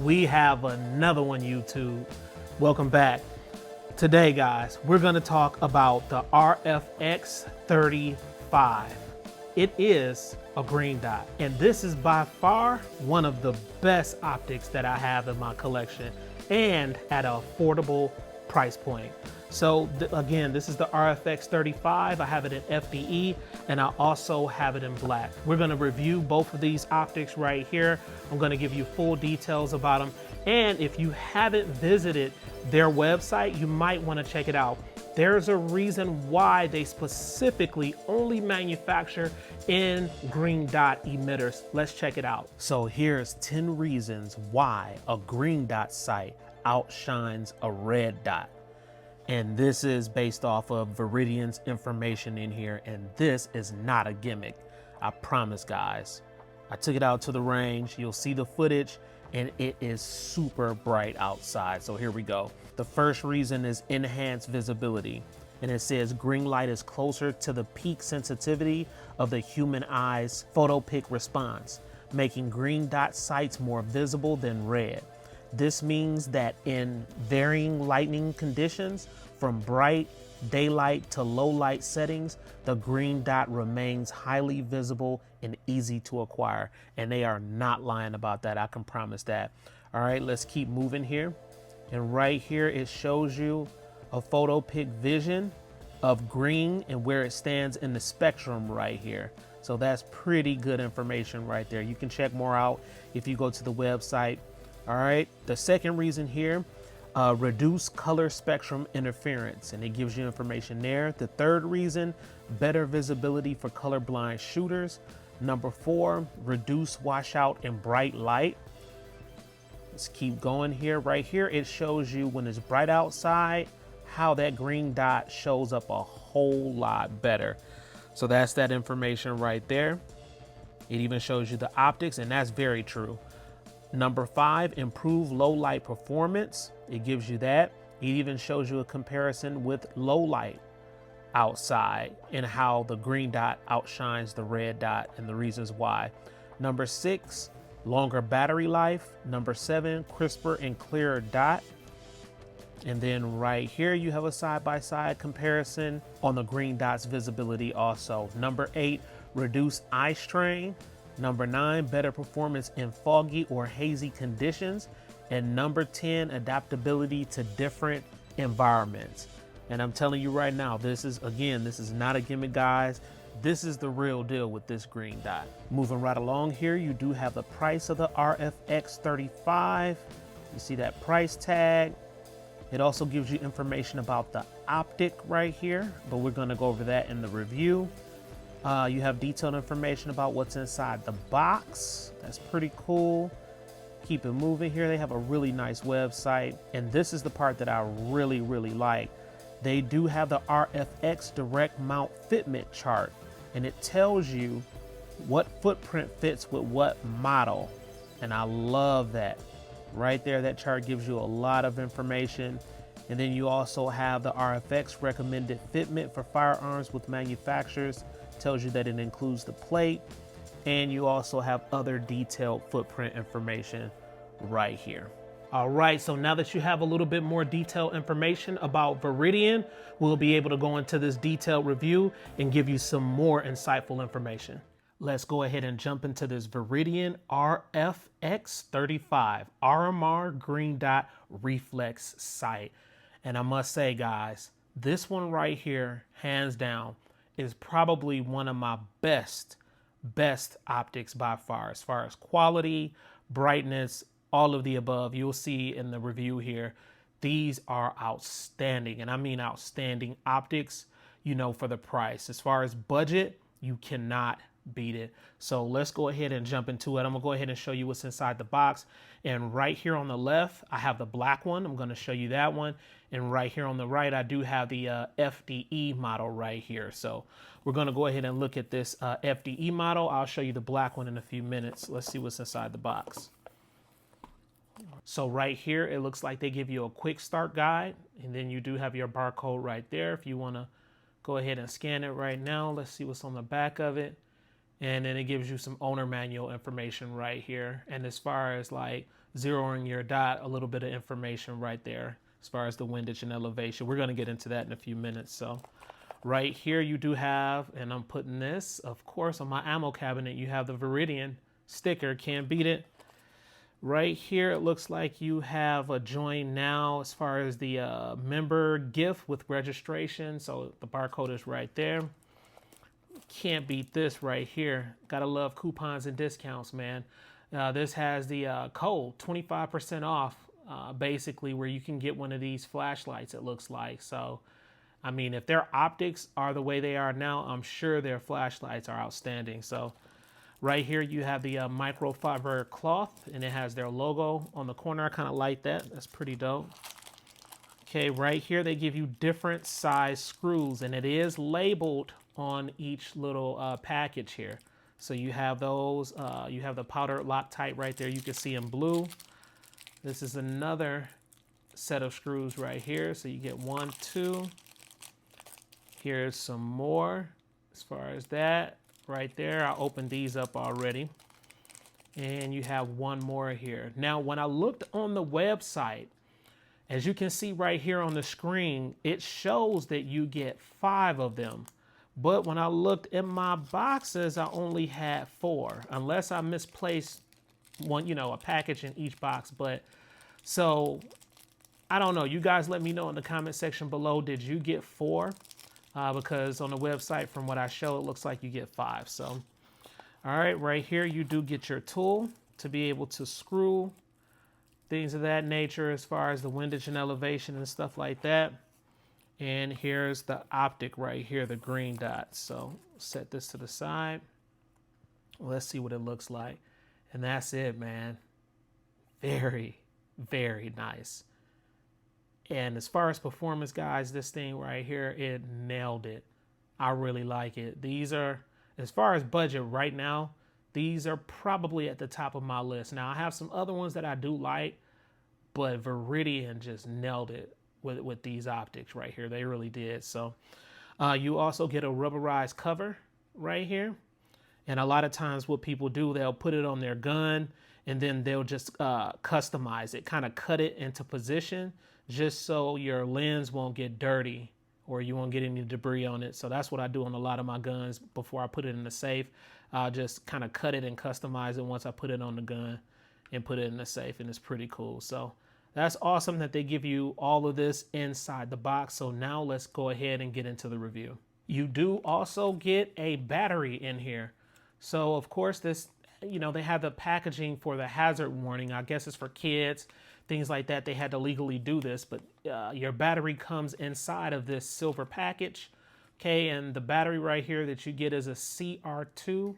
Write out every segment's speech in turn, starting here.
We have another one, YouTube. Welcome back. Today, guys, we're going to talk about the RFX35. It is a green dot, and this is by far one of the best optics that I have in my collection, and at an affordable price point. So again, this is the RFX35. I have it in FDE, and I also have it in black. We're going to review both of these optics right here. I'm going to give you full details about them. And if you haven't visited their website, you might want to check it out. There's a reason why they specifically only manufacture in green dot emitters. Let's check it out. So here's 10 reasons why a green dot site outshines a red dot. And this is based off of Viridian's information in here, and this is not a gimmick. I promise, guys. I took it out to the range. You'll see the footage, and it is super bright outside. So here we go. The first reason is enhanced visibility. And it says green light is closer to the peak sensitivity of the human eye's photopic response, making green dot sites more visible than red. This means that in varying lighting conditions, from bright daylight to low light settings, the green dot remains highly visible and easy to acquire. And they are not lying about that. I can promise that. All right, let's keep moving here. And right here, it shows you a photopic vision of green and where it stands in the spectrum right here. So that's pretty good information right there. You can check more out if you go to the website. All right, the second reason here, reduce color spectrum interference, and it gives you information there. The third reason, better visibility for colorblind shooters. Number 4, reduce washout in bright light. Let's keep going here. Right here, it shows you when it's bright outside, how that green dot shows up a whole lot better. So that's that information right there. It even shows you the optics, and that's very true. Number 5, improve low light performance. It gives you that. It even shows you a comparison with low light outside and how the green dot outshines the red dot and the reasons why. Number 6, longer battery life. Number 7, crisper and clearer dot. And then right here, you have a side-by-side comparison on the green dot's visibility also. Number 8, reduce eye strain. Number 9, better performance in foggy or hazy conditions. And number 10, adaptability to different environments. And I'm telling you right now, this is not a gimmick, guys. This is the real deal with this green dot. Moving right along here, you do have the price of the RFX35. You see that price tag. It also gives you information about the optic right here, but we're gonna go over that in the review. You have detailed information about what's inside the box. That's pretty cool. Keep it moving here. They have a really nice website. And this is the part that I really, really like. They do have the RFX direct mount fitment chart, and it tells you what footprint fits with what model. And I love that. Right there, that chart gives you a lot of information. And then you also have the RFX recommended fitment for firearms with manufacturers. Tells you that it includes the plate, and you also have other detailed footprint information right here. All right, so now that you have a little bit more detailed information about Viridian, we'll be able to go into this detailed review and give you some more insightful information. Let's go ahead and jump into this Viridian RFX35 RMR green dot reflex sight. And I must say, guys, this one right here, hands down, is probably one of my best optics by far, as far as quality, brightness, all of the above. You'll see in the review here, these are outstanding, and I mean outstanding optics, you know, for the price. As far as budget, you cannot beat it. So let's go ahead and jump into it. I'm gonna go ahead and show you what's inside the box. And right here on the left, I have the black one. I'm gonna show you that one. And right here on the right, I do have the FDE model right here. So we're gonna go ahead and look at this FDE model. I'll show you the black one in a few minutes. Let's see what's inside the box. So right here, it looks like they give you a quick start guide, and then you do have your barcode right there. If you wanna go ahead and scan it right now, let's see what's on the back of it. And then it gives you some owner manual information right here. And as far as like zeroing your dot, a little bit of information right there as far as the windage and elevation. We're going to get into that in a few minutes. So right here you do have, and I'm putting this, of course, on my ammo cabinet, you have the Viridian sticker. Can't beat it. Right here, it looks like you have a join now as far as the member gift with registration. So the barcode is right there. Can't beat this right here. Gotta love coupons and discounts, man. This has the code 25% off, basically, where you can get one of these flashlights, it looks like. So, I mean, if their optics are the way they are now, I'm sure their flashlights are outstanding. So right here you have the microfiber cloth, and it has their logo on the corner. I kind of like that. That's pretty dope. Okay, right here they give you different size screws, and it is labeled on each little package here. So you have those, you have the powder Loctite right there. You can see in blue. This is another set of screws right here. So you get 1, 2. Here's some more as far as that right there. I opened these up already. And you have one more here. Now, when I looked on the website, as you can see right here on the screen, it shows that you get 5 of them. But when I looked in my boxes, I only had 4, unless I misplaced one, a package in each box. But so I don't know. You guys let me know in the comment section below. Did you get 4? Because on the website, from what I show, it looks like you get 5. So, all right here, you do get your tool to be able to screw things of that nature as far as the windage and elevation and stuff like that. And here's the optic right here, the green dot. So set this to the side. Let's see what it looks like. And that's it, man. Very, very nice. And as far as performance, guys, this thing right here, it nailed it. I really like it. These are, as far as budget right now, these are probably at the top of my list. Now, I have some other ones that I do like, but Viridian just nailed it with these optics right here. They really did. So you also get a rubberized cover right here. And a lot of times what people do, they'll put it on their gun and then they'll just customize it, kind of cut it into position just so your lens won't get dirty or you won't get any debris on it. So that's what I do on a lot of my guns before I put it in the safe. I'll just kind of cut it and customize it once I put it on the gun and put it in the safe, and it's pretty cool. So that's awesome that they give you all of this inside the box. So now let's go ahead and get into the review. You do also get a battery in here. So of course this, they have the packaging for the hazard warning. I guess it's for kids, things like that. They had to legally do this, but your battery comes inside of this silver package. Okay, and the battery right here that you get is a CR2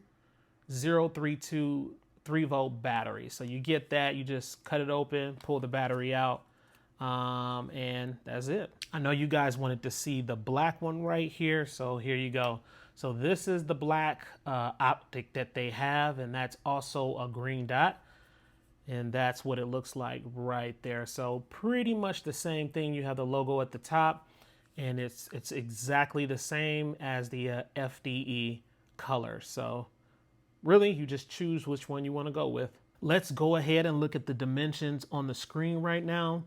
032 3-volt battery. So you get that, you just cut it open, pull the battery out, and that's it. I know you guys wanted to see the black one right here, so here you go. So this is the black optic that they have, and that's also a green dot, and that's what it looks like right there. So pretty much the same thing. You have the logo at the top, and it's exactly the same as the FDE color. So really, you just choose which one you want to go with. Let's go ahead and look at the dimensions on the screen right now.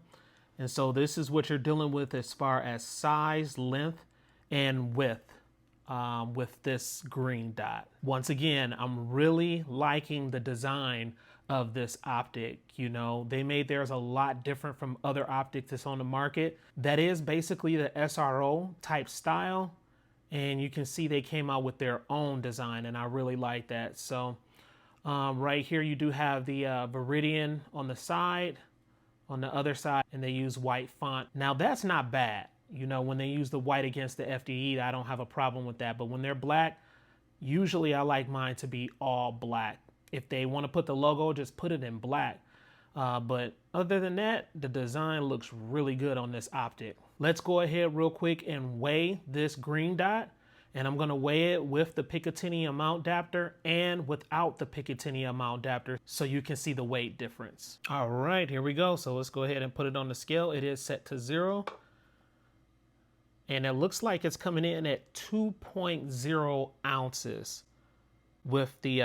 And so this is what you're dealing with as far as size, length, and width with this green dot. Once again, I'm really liking the design of this optic. They made theirs a lot different from other optics that's on the market. That is basically the SRO type style. And you can see they came out with their own design, and I really like that. So right here, you do have the Viridian on the side, on the other side, and they use white font. Now that's not bad. When they use the white against the FDE, I don't have a problem with that. But when they're black, usually I like mine to be all black. If they want to put the logo, just put it in black. But other than that, the design looks really good on this optic. Let's go ahead real quick and weigh this green dot. And I'm going to weigh it with the Picatinny mount adapter and without the Picatinny mount adapter so you can see the weight difference. All right, here we go. So let's go ahead and put it on the scale. It is set to 0. And it looks like it's coming in at 2.0 ounces. with the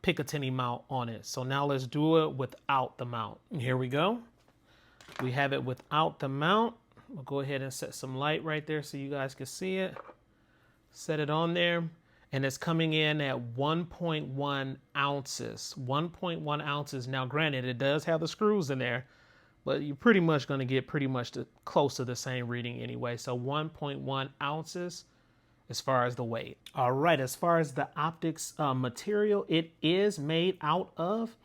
Picatinny mount on it. So now let's do it without the mount. Here we go. We have it without the mount. We'll go ahead and set some light right there so you guys can see it. Set it on there, and it's coming in at 1.1 ounces. 1.1 ounces. Now, granted, it does have the screws in there, but you're pretty much going to get pretty much close to the same reading anyway. So 1.1 ounces as far as the weight. All right, as far as the optics material, it is made out of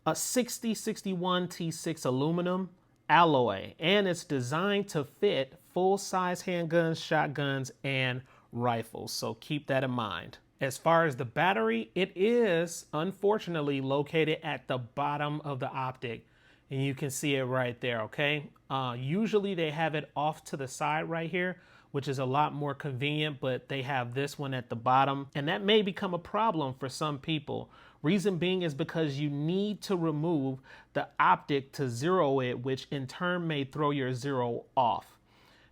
a 6061 T6 aluminum alloy, and it's designed to fit full-size handguns, shotguns, and rifles. So keep that in mind. As far as the battery, it is unfortunately located at the bottom of the optic, and you can see it right there. Okay. Usually they have it off to the side right here, which is a lot more convenient, but they have this one at the bottom, and that may become a problem for some people. Reason being is because you need to remove the optic to zero it, which in turn may throw your zero off.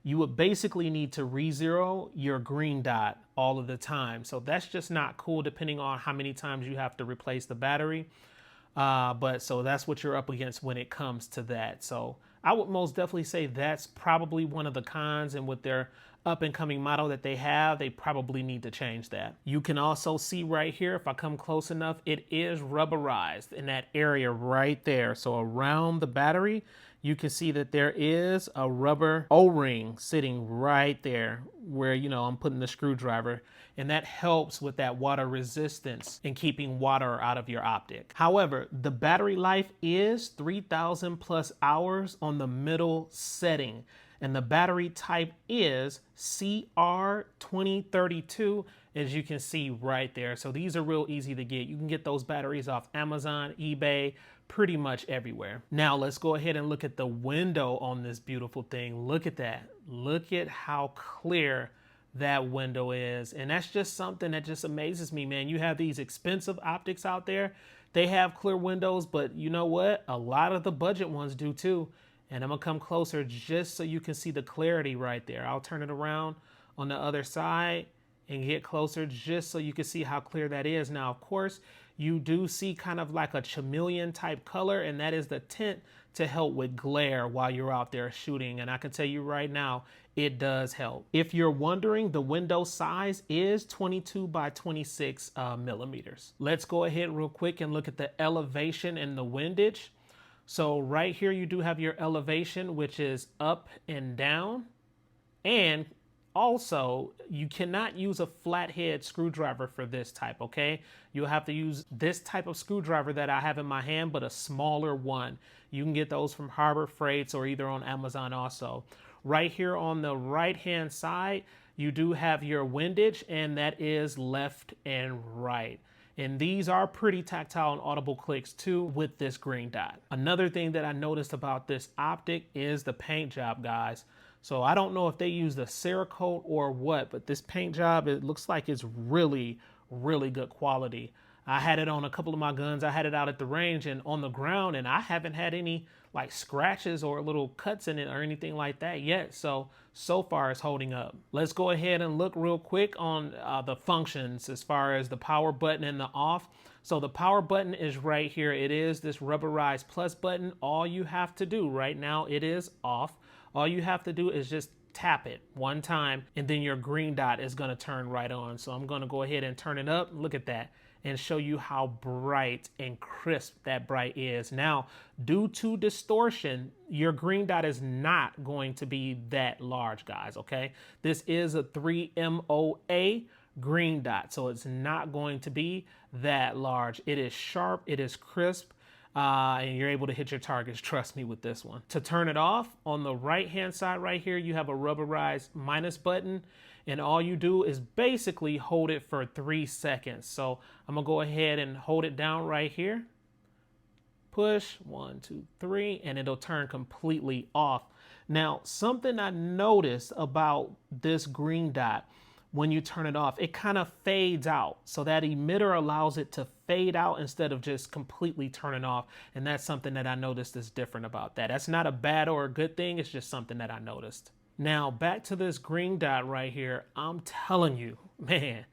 You would basically need to re-zero your green dot all of the time. So that's just not cool depending on how many times you have to replace the battery. But so that's what you're up against when it comes to that. So I would most definitely say that's probably one of the cons, and with their up and coming model that they have, they probably need to change that. You can also see right here, if I come close enough, it is rubberized in that area right there. So around the battery, you can see that there is a rubber O-ring sitting right there where, you know, I'm putting the screwdriver, and that helps with that water resistance and keeping water out of your optic. However, the battery life is 3,000 plus hours on the middle setting, and the battery type is CR2032, as you can see right there. So these are real easy to get. You can get those batteries off Amazon, eBay, pretty much everywhere. Now let's go ahead and look at the window on this beautiful thing. Look at that. Look at how clear that window is. And that's just something that just amazes me, man. You have these expensive optics out there. They have clear windows, but you know what? A lot of the budget ones do too. And I'm gonna come closer just so you can see the clarity right there. I'll turn it around on the other side and get closer just so you can see how clear that is. Now, of course, you do see kind of like a chameleon type color, and that is the tint to help with glare while you're out there shooting. And I can tell you right now, it does help. If you're wondering, the window size is 22 by 26 millimeters. Let's go ahead real quick and look at the elevation and the windage. So right here, you do have your elevation, which is up and down. And also, you cannot use a flathead screwdriver for this type, okay? You'll have to use this type of screwdriver that I have in my hand, but a smaller one. You can get those from Harbor Freights or either on Amazon also. Right here on the right-hand side, you do have your windage, and that is left and right. And these are pretty tactile and audible clicks too with this green dot. Another thing that I noticed about this optic is the paint job, guys. So I don't know if they use the Cerakote or what, but this paint job, it looks like it's really, really good quality. I had it on a couple of my guns. I had it out at the range and on the ground, and I haven't had any like scratches or little cuts in it or anything like that yet. So far it's holding up. Let's go ahead and look real quick on the functions as far as the power button and the off. So the power button is right here. It is this rubberized plus button. All you have to do right now, it is off. All you have to do is just tap it one time, and then your green dot is gonna turn right on. So I'm gonna go ahead and turn it up. Look at that, and show you how bright and crisp that bright is. Now, due to distortion, your green dot is not going to be that large, guys, okay? This is a 3MOA green dot, so it's not going to be that large. It is sharp, it is crisp, and you're able to hit your targets, trust me with this one. To turn it off, on the right-hand side right here, you have a rubberized minus button, and all you do is basically hold it for 3 seconds. So I'm gonna go ahead and hold it down right here. Push, 1, 2, 3, and it'll turn completely off. Now, something I noticed about this green dot, when you turn it off, it kind of fades out. So that emitter allows it to fade out instead of just completely turning off. And that's something that I noticed is different about that. That's not a bad or a good thing. It's just something that I noticed. Now, back to this green dot right here. I'm telling you, man,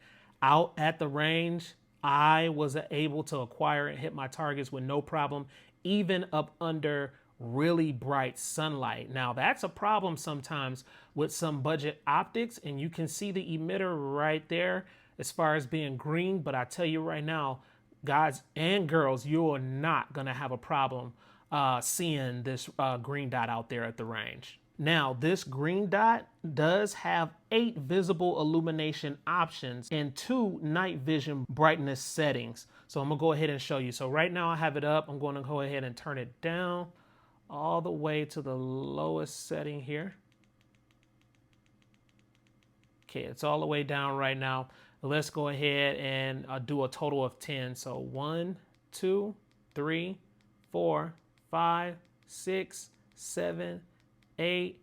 out at the range, I was able to acquire and hit my targets with no problem, even up under really bright sunlight. Now that's a problem sometimes with some budget optics, and you can see the emitter right there as far as being green. But I tell you right now, guys and girls, you are not gonna have a problem seeing this green dot out there at the range. Now, this green dot does have 8 visible illumination options and 2 night vision brightness settings. So I'm gonna go ahead and show you. So right now I have it up. I'm going to go ahead and turn it down all the way to the lowest setting here. Okay, it's all the way down right now. Let's go ahead and do a total of 10. So 1, 2, 3, 4, 5, 6, 7, 8,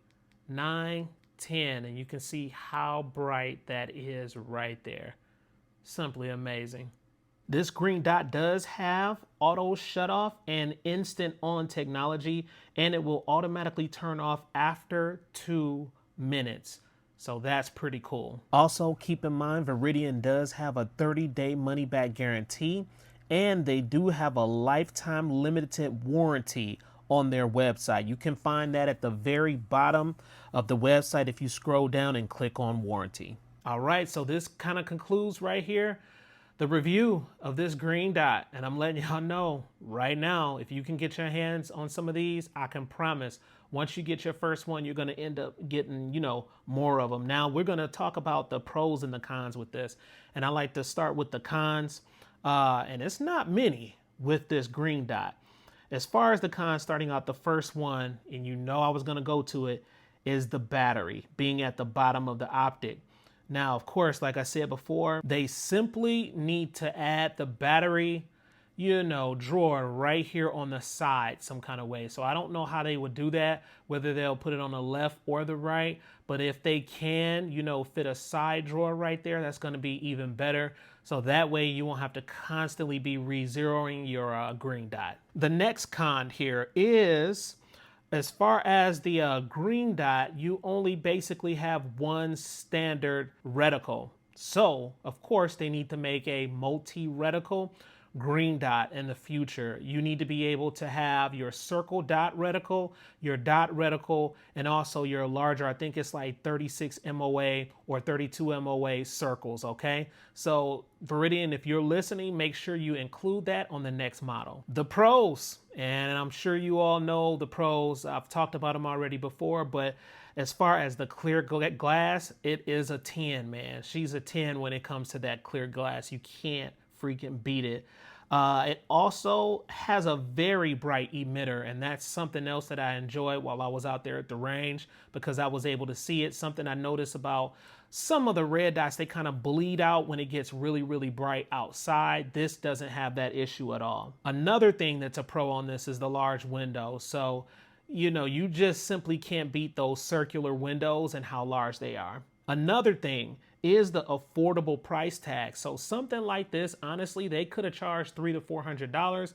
9, 10. And you can see how bright that is right there. Simply amazing. This green dot does have auto shut off and instant on technology, and it will automatically turn off after 2 minutes. So that's pretty cool. Also, keep in mind, Viridian does have a 30-day money-back guarantee, and they do have a lifetime limited warranty on their website. You can find that at the very bottom of the website if you scroll down and click on warranty. All right, so this kind of concludes right here the review of this green dot, and I'm letting y'all know right now, if you can get your hands on some of these, I can promise once you get your first one, you're going to end up getting, you know, more of them. Now we're going to talk about the pros and the cons with this, and I like to start with the cons, and it's not many with this green dot. As far as the cons, starting out, the first one, and you know I was going to go to it, is the battery being at the bottom of the optic. Now, of course, like I said before, they simply need to add the battery, you know, drawer right here on the side some kind of way. So I don't know how they would do that, whether they'll put it on the left or the right. But if they can, you know, fit a side drawer right there, that's going to be even better. So that way you won't have to constantly be re-zeroing your green dot. The next con here is, as far as the green dot, you only basically have one standard reticle. So, of course, they need to make a multi-reticle green dot in the future. You need to be able to have your circle dot reticle, your dot reticle, and also your larger, I think it's like 36 MOA or 32 MOA circles, okay? So Viridian, if you're listening, make sure you include that on the next model. The pros, and I'm sure you all know the pros, I've talked about them already before, but as far as the clear glass, it is a 10, man. She's a 10 when it comes to that clear glass. You can't freaking beat it. It also has a very bright emitter, and that's something else that I enjoyed while I was out there at the range, because I was able to see it. Something I noticed about some of the red dots, they kind of bleed out when it gets really, really bright outside. This doesn't have that issue at all. Another thing that's a pro on this is the large window. So, you know, you just simply can't beat those circular windows and how large they are. Another thing is the affordable price tag. So something like this, honestly, they could have charged $300 to $400,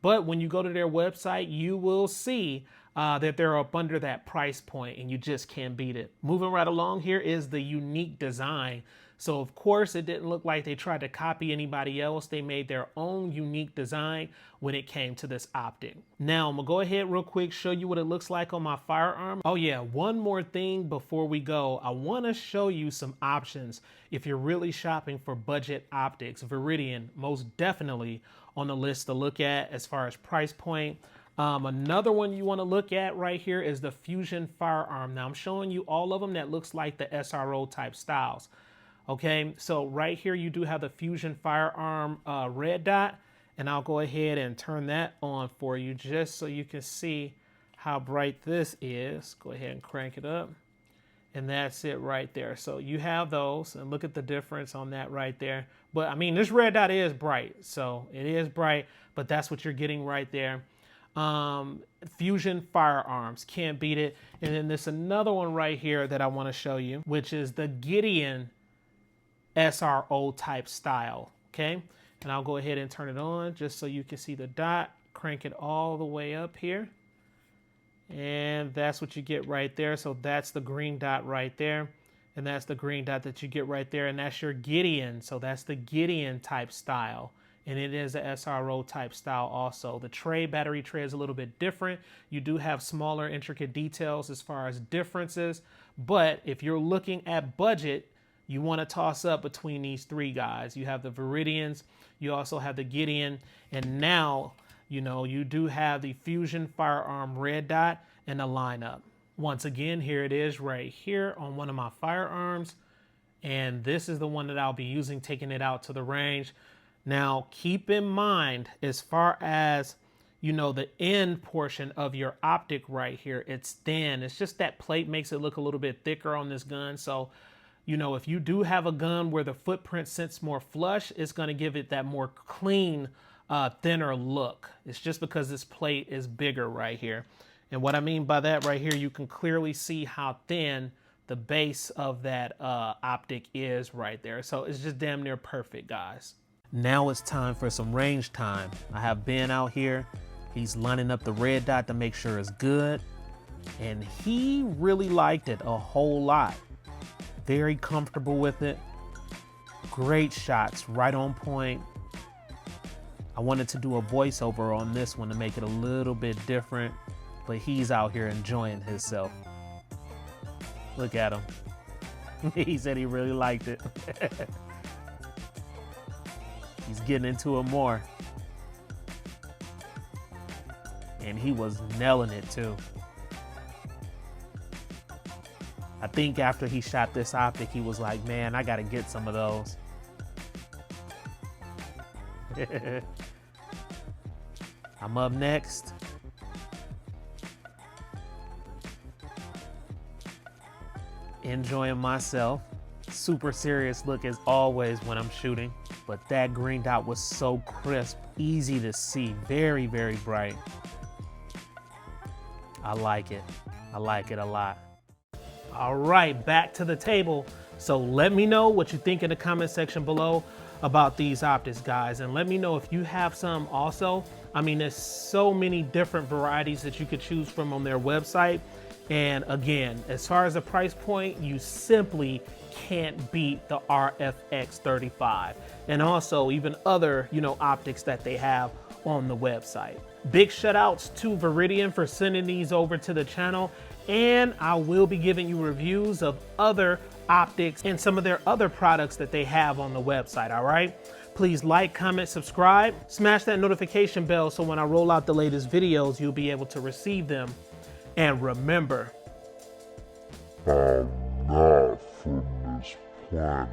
but when you go to their website, you will see that they're up under that price point, and you just can't beat it. Moving right along, here is the unique design. So of course, it didn't look like they tried to copy anybody else. They made their own unique design when it came to this optic. Now I'm gonna go ahead real quick, show you what it looks like on my firearm. Oh yeah, one more thing before we go. I wanna show you some options if you're really shopping for budget optics. Viridian, most definitely on the list to look at as far as price point. Another one you want to look at right here is the Fusion firearm. Now I'm showing you all of them that looks like the SRO type styles. Okay, so right here you do have the Fusion firearm red dot, and I'll go ahead and turn that on for you just so you can see how bright this is. Go ahead and crank it up, and that's it right there. So you have those, and look at the difference on that right there. But I mean, this red dot is bright, so it is bright, but that's what you're getting right there. Fusion firearms, can't beat it. And then there's another one right here that I want to show you, which is the Gideon SRO type style. Okay, and I'll go ahead and turn it on just so you can see the dot. Crank it all the way up here, and that's what you get right there. So that's the green dot right there, And that's the green dot that you get right there. And that's your Gideon. So that's the Gideon type style. And it is a SRO type style also. The tray, battery tray, is a little bit different. You do have smaller intricate details as far as differences. But if you're looking at budget, you want to toss up between these three guys. You have the Viridians, you also have the Gideon, and now, you know, you do have the Fusion Firearm red dot in the lineup. Once again, here it is right here on one of my firearms. And this is the one that I'll be using, taking it out to the range. Now, keep in mind, as far as, you know, the end portion of your optic right here, it's thin. It's just that plate makes it look a little bit thicker on this gun. So, you know, if you do have a gun where the footprint sits more flush, it's going to give it that more clean, thinner look. It's just because this plate is bigger right here. And what I mean by that right here, you can clearly see how thin the base of that optic is right there. So it's just damn near perfect, guys. Now it's time for some range time. I have Ben out here. He's lining up the red dot to make sure it's good. And he really liked it a whole lot. Very comfortable with it. Great shots, right on point. I wanted to do a voiceover on this one to make it a little bit different, but he's out here enjoying himself. Look at him. He said he really liked it. He's getting into it more. And he was nailing it too. I think after he shot this optic, he was like, man, I gotta get some of those. I'm up next. Enjoying myself. Super serious look as always when I'm shooting. But that green dot was so crisp, easy to see, very, very bright. I like it. I like it a lot. All right, back to the table. So let me know what you think in the comment section below about these optics, guys. And let me know if you have some also. I mean, there's so many different varieties that you could choose from on their website. And again, as far as the price point, you simply can't beat the RFX35. And also even other, you know, optics that they have on the website. Big shout outs to Viridian for sending these over to the channel. And I will be giving you reviews of other optics and some of their other products that they have on the website, all right? Please like, comment, subscribe, smash that notification bell so when I roll out the latest videos, you'll be able to receive them. And remember, I'm not from this planet.